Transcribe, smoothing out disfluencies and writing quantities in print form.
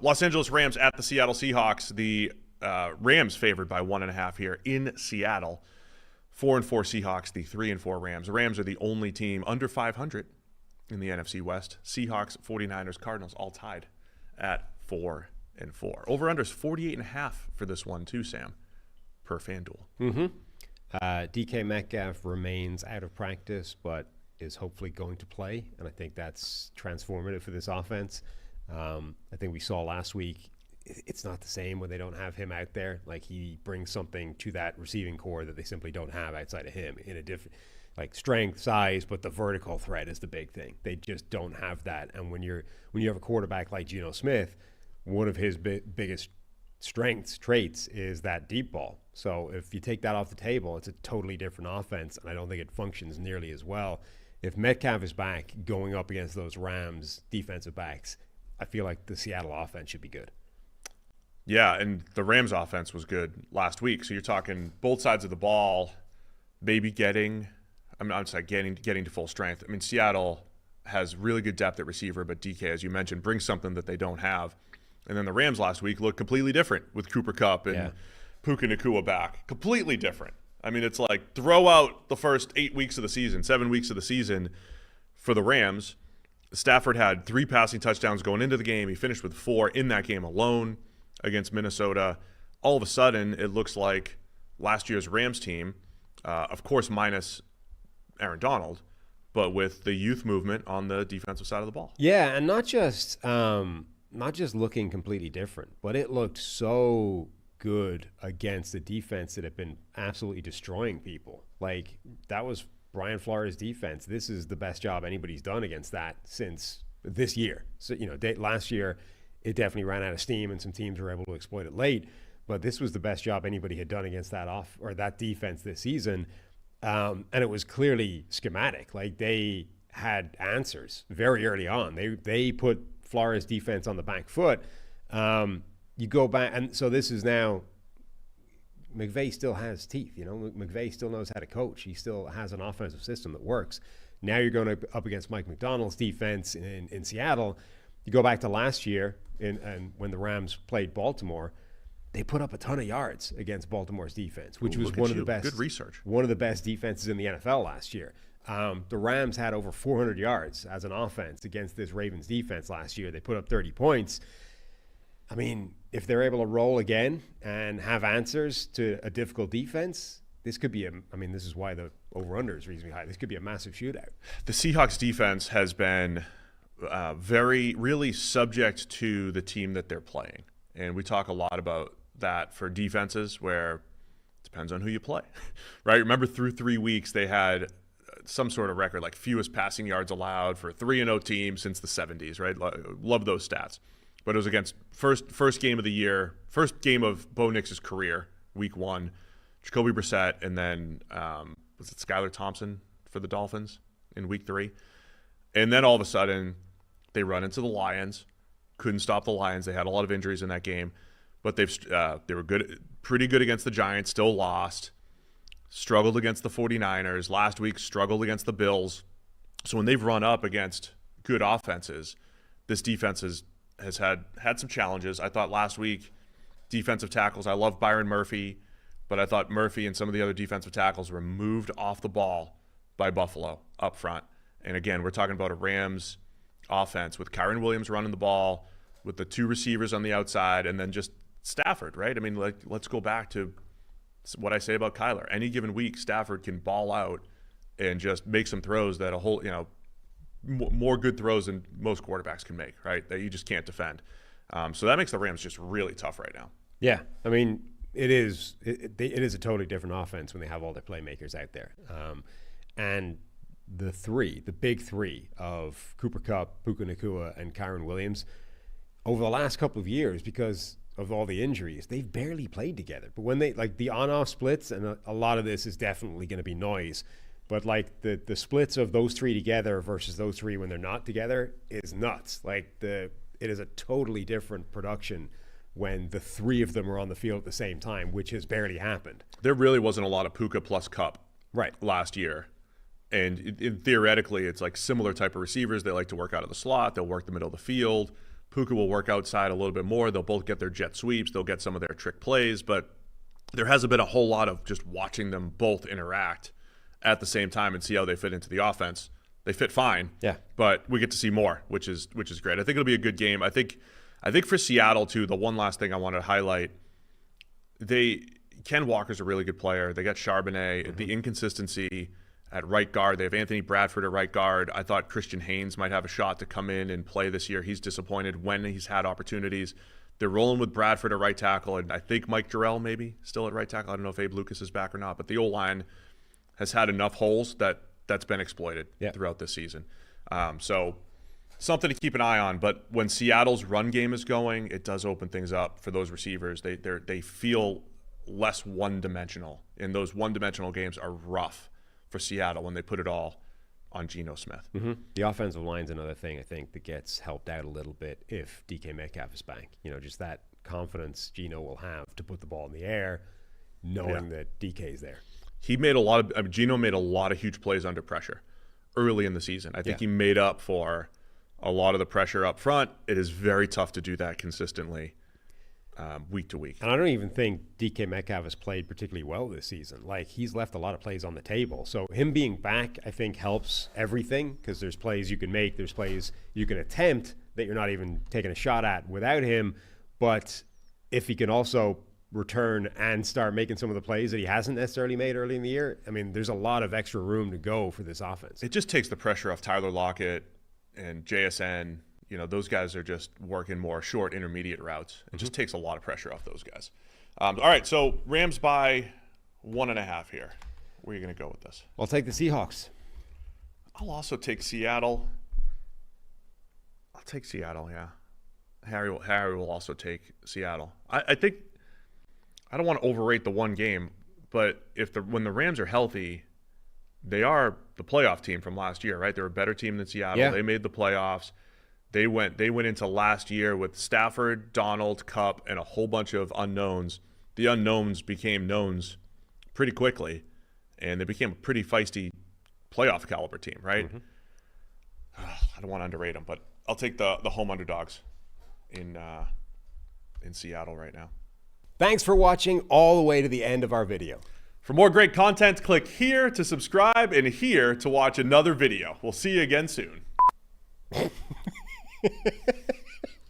Los Angeles Rams at the Seattle Seahawks. The Rams favored by 1.5 here in Seattle. 4-4 Seahawks, the 3-4 Rams. The Rams are the only team under 500 in the NFC West. Seahawks, 49ers, Cardinals all tied at 4-4. Over-under is 48.5 for this one too, Sam, per FanDuel. DK Metcalf remains out of practice, but is hopefully going to play, and I think that's transformative for this offense. I think we saw last week, it's not the same when they don't have him out there. Like, he brings something to that receiving core that they simply don't have outside of him in a different, like, strength, size, but the vertical threat is the big thing. They just don't have that. And when you have a quarterback like Geno Smith, one of his biggest traits is that deep ball. So if you take that off the table, it's a totally different offense, and I don't think it functions nearly as well. If Metcalf is back going up against those Rams defensive backs, I feel like the Seattle offense should be good. Yeah, and the Rams offense was good last week. So you're talking both sides of the ball, maybe getting to full strength. I mean, Seattle has really good depth at receiver, but DK, as you mentioned, brings something that they don't have. And then the Rams last week looked completely different with Cooper Kupp and Puka Nacua back. Completely different. I mean, it's like throw out the first 7 weeks of the season for the Rams. Stafford had 3 passing touchdowns going into the game. He finished with 4 in that game alone against Minnesota. All of a sudden, it looks like last year's Rams team, of course minus Aaron Donald, but with the youth movement on the defensive side of the ball. Yeah, and not just looking completely different, but it looked so good against the defense that had been absolutely destroying people. Like, that was Brian Flores' defense. This is the best job anybody's done against that since this year. So, last year it definitely ran out of steam and some teams were able to exploit it late, but this was the best job anybody had done against that defense this season. And it was clearly schematic. Like, they had answers very early on. They put Flores' defense on the back foot. You go back, and so this is now, McVay still has teeth. McVay still knows how to coach. He still has an offensive system that works. Now you're going up against Mike McDonald's defense in Seattle. You go back to last year, and when the Rams played Baltimore, they put up a ton of yards against Baltimore's defense, which was one of the best. Good research. One of the best defenses in the NFL last year. The Rams had over 400 yards as an offense against this Ravens defense last year. They put up 30 points. I mean, if they're able to roll again and have answers to a difficult defense, this could be this is why the over-under is reasonably high. This could be a massive shootout. The Seahawks defense has been really subject to the team that they're playing. And we talk a lot about that for defenses, where it depends on who you play, right? Remember, through 3 weeks, they had some sort of record, like fewest passing yards allowed for a 3-0 team since the 70s, right? Love those stats. But it was against first game of the year, first game of Bo Nix's career, week 1, Jacoby Brissett, and then was it Skylar Thompson for the Dolphins in week 3? And then all of a sudden, they run into the Lions. Couldn't stop the Lions. They had a lot of injuries in that game, but they were pretty good against the Giants. Still lost. Struggled against the 49ers. Last week, struggled against the Bills. So when they've run up against good offenses, this defense has had some challenges. I thought last week, defensive tackles, I love Byron Murphy, but I thought Murphy and some of the other defensive tackles were moved off the ball by Buffalo up front. And again, we're talking about a Rams offense with Kyren Williams running the ball, with the 2 receivers on the outside, and then just Stafford, right? I mean, let's go back to what I say about Kyler. Any given week, Stafford can ball out and just make some throws that more good throws than most quarterbacks can make, right? That you just can't defend. So that makes the Rams just really tough right now. Yeah, I mean, it is a totally different offense when they have all their playmakers out there. And the big three of Cooper Kupp, Puka Nacua, and Kyren Williams, over the last couple of years, because of all the injuries, they've barely played together. But when they, like, the on-off splits, and a lot of this is definitely going to be noise, but like the splits of those 3 together versus those 3 when they're not together is nuts. Like, it is a totally different production when the 3 of them are on the field at the same time, which has barely happened. There really wasn't a lot of Puka plus Kupp right last year. And theoretically, it's like similar type of receivers. They like to work out of the slot. They'll work the middle of the field. Puka will work outside a little bit more. They'll both get their jet sweeps. They'll get some of their trick plays, but there hasn't been a whole lot of just watching them both interact at the same time and see how they fit into the offense. They fit fine, but we get to see more, which is great. I think it'll be a good game. I think for Seattle too, the one last thing I want to highlight, Ken Walker's a really good player. They got Charbonnet. The inconsistency at right guard. They have Anthony Bradford at right guard. I thought Christian Haynes might have a shot to come in and play this year. He's disappointed when he's had opportunities. They're rolling with Bradford at right tackle, and I think Mike Jarrell maybe still at right tackle. I don't know if Abe Lucas is back or not, but the O-line has had enough holes that's been exploited throughout this season. So something to keep an eye on. But when Seattle's run game is going, it does open things up for those receivers. They feel less one-dimensional, and those one-dimensional games are rough for Seattle when they put it all on Geno Smith. The offensive line's another thing I think that gets helped out a little bit if DK Metcalf is back. Just that confidence Geno will have to put the ball in the air, knowing that DK is there. Geno made a lot of huge plays under pressure early in the season. I think he made up for a lot of the pressure up front. It is very tough to do that consistently week to week. And I don't even think DK Metcalf has played particularly well this season. Like, he's left a lot of plays on the table. So him being back, I think, helps everything, because there's plays you can make, there's plays you can attempt that you're not even taking a shot at without him. But if he can also return and start making some of the plays that he hasn't necessarily made early in the year, I mean, there's a lot of extra room to go for this offense. It just takes the pressure off Tyler Lockett and JSN. Those guys are just working more short, intermediate routes. It just takes a lot of pressure off those guys. All right, so Rams by 1.5 here. Where are you going to go with this? I'll take the Seahawks. I'll also take Seattle. I'll take Seattle, yeah. Harry will also take Seattle. I think I don't want to overrate the one game, but when the Rams are healthy, they are the playoff team from last year, right? They're a better team than Seattle. Yeah. They made the playoffs. They went into last year with Stafford, Donald, Kupp, and a whole bunch of unknowns. The unknowns became knowns pretty quickly, and they became a pretty feisty playoff caliber team, right? I don't want to underrate them, but I'll take the home underdogs in Seattle right now. Thanks for watching all the way to the end of our video. For more great content, click here to subscribe and here to watch another video. We'll see you again soon.